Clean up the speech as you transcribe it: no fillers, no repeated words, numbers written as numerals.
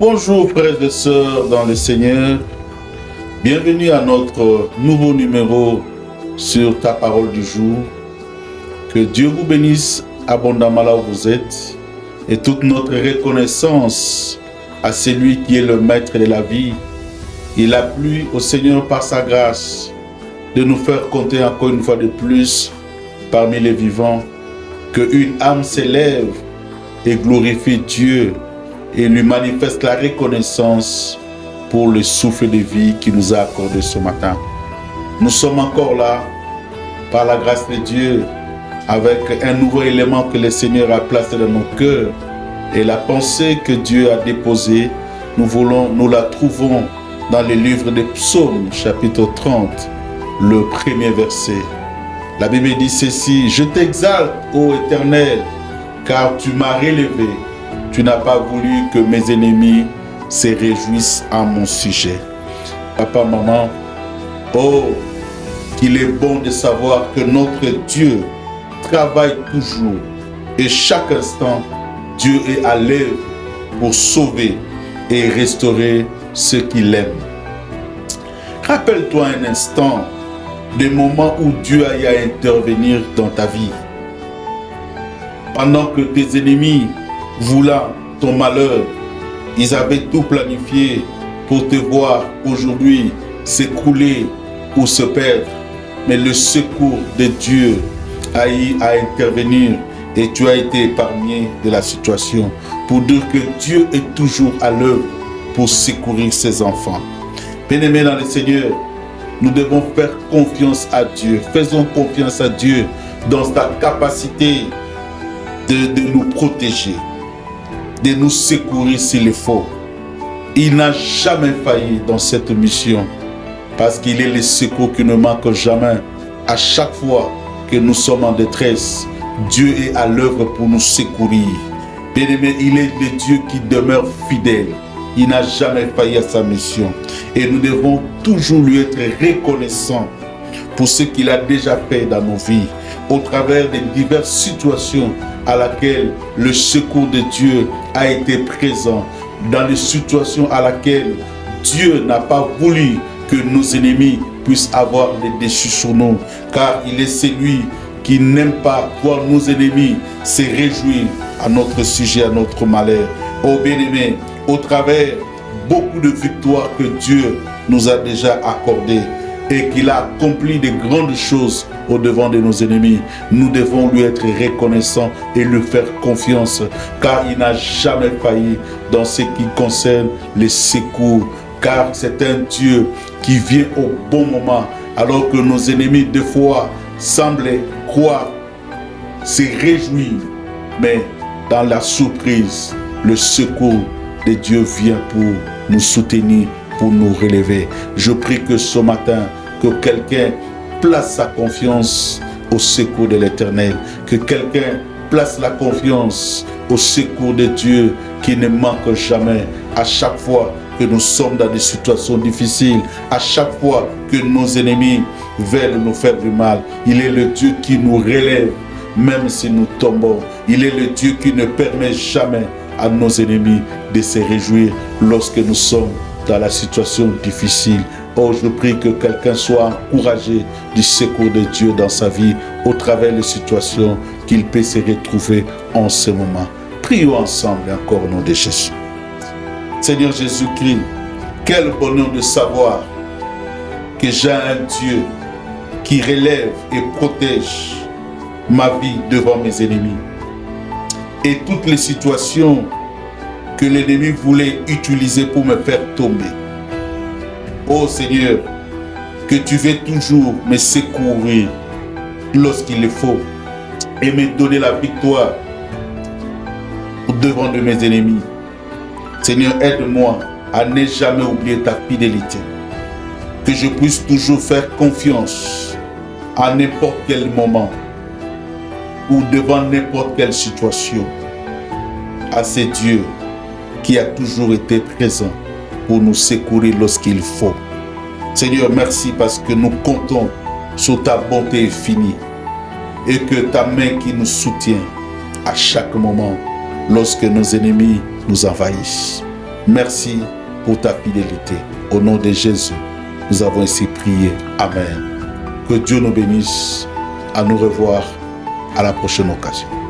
Bonjour frères et sœurs dans le Seigneur, bienvenue à notre nouveau numéro sur ta parole du jour. Que Dieu vous bénisse abondamment là où vous êtes et toute notre reconnaissance à celui qui est le maître de la vie. Il a plu au Seigneur par sa grâce de nous faire compter encore une fois de plus parmi les vivants, qu'une âme s'élève et glorifie Dieu et lui manifeste la reconnaissance pour le souffle de vie qu'il nous a accordé ce matin. Nous sommes encore là, par la grâce de Dieu, avec un nouveau élément que le Seigneur a placé dans nos cœurs. Et la pensée que Dieu a déposée, nous la trouvons dans le livre des Psaumes, chapitre 30, le premier verset. La Bible dit ceci: « Je t'exalte, ô Éternel, car tu m'as relevé. Tu n'as pas voulu que mes ennemis se réjouissent à mon sujet. » Papa, maman, oh, qu'il est bon de savoir que notre Dieu travaille toujours et chaque instant, Dieu est à l'œuvre pour sauver et restaurer ceux qu'il aime. Rappelle-toi un instant des moments où Dieu a eu à intervenir dans ta vie. Pendant que tes ennemis, voulant ton malheur, ils avaient tout planifié pour te voir aujourd'hui s'écrouler ou se perdre. Mais le secours de Dieu a eu à intervenir et tu as été épargné de la situation. Pour dire que Dieu est toujours à l'œuvre pour secourir ses enfants. Bien-aimés dans le Seigneur, nous devons faire confiance à Dieu. Faisons confiance à Dieu dans sa capacité de nous protéger, de nous secourir s'il le faut. Il n'a jamais failli dans cette mission parce qu'il est le secours qui ne manque jamais. À chaque fois que nous sommes en détresse, Dieu est à l'œuvre pour nous secourir. Bien-aimé, il est le Dieu qui demeure fidèle. Il n'a jamais failli à sa mission. Et nous devons toujours lui être reconnaissants pour ce qu'il a déjà fait dans nos vies, au travers des diverses situations à laquelle le secours de Dieu a été présent, dans les situations à laquelle Dieu n'a pas voulu que nos ennemis puissent avoir le dessus sur nous, car il est celui qui n'aime pas voir nos ennemis se réjouir à notre sujet, à notre malheur. Oh bien-aimé, au travers beaucoup de victoires que Dieu nous a déjà accordées et qu'il a accompli de grandes choses au devant de nos ennemis, nous devons lui être reconnaissants et lui faire confiance, car il n'a jamais failli dans ce qui concerne les secours, car c'est un Dieu qui vient au bon moment, alors que nos ennemis des fois semblaient croire, se réjouir, mais dans la surprise, le secours de Dieu vient pour nous soutenir, pour nous relever. Je prie que ce matin, que quelqu'un place sa confiance au secours de l'Éternel, que quelqu'un place la confiance au secours de Dieu qui ne manque jamais. À chaque fois que nous sommes dans des situations difficiles, à chaque fois que nos ennemis veulent nous faire du mal, il est le Dieu qui nous relève même si nous tombons. Il est le Dieu qui ne permet jamais à nos ennemis de se réjouir lorsque nous sommes dans la situation difficile. Oh, je prie que quelqu'un soit encouragé du secours de Dieu dans sa vie au travers des situations qu'il peut se retrouver en ce moment. Prions ensemble encore au nom de Jésus. Seigneur Jésus-Christ, quel bonheur de savoir que j'ai un Dieu qui relève et protège ma vie devant mes ennemis. Et toutes les situations que l'ennemi voulait utiliser pour me faire tomber. Oh Seigneur, que tu veux toujours me secourir lorsqu'il le faut et me donner la victoire au devant de mes ennemis. Seigneur, aide-moi à ne jamais oublier ta fidélité. Que je puisse toujours faire confiance à n'importe quel moment ou devant n'importe quelle situation à ce Dieu qui a toujours été présent pour nous secourir lorsqu'il faut. Seigneur, merci parce que nous comptons sur ta bonté infinie et que ta main qui nous soutient à chaque moment lorsque nos ennemis nous envahissent. Merci pour ta fidélité. Au nom de Jésus, nous avons ainsi prié. Amen. Que Dieu nous bénisse. À nous revoir à la prochaine occasion.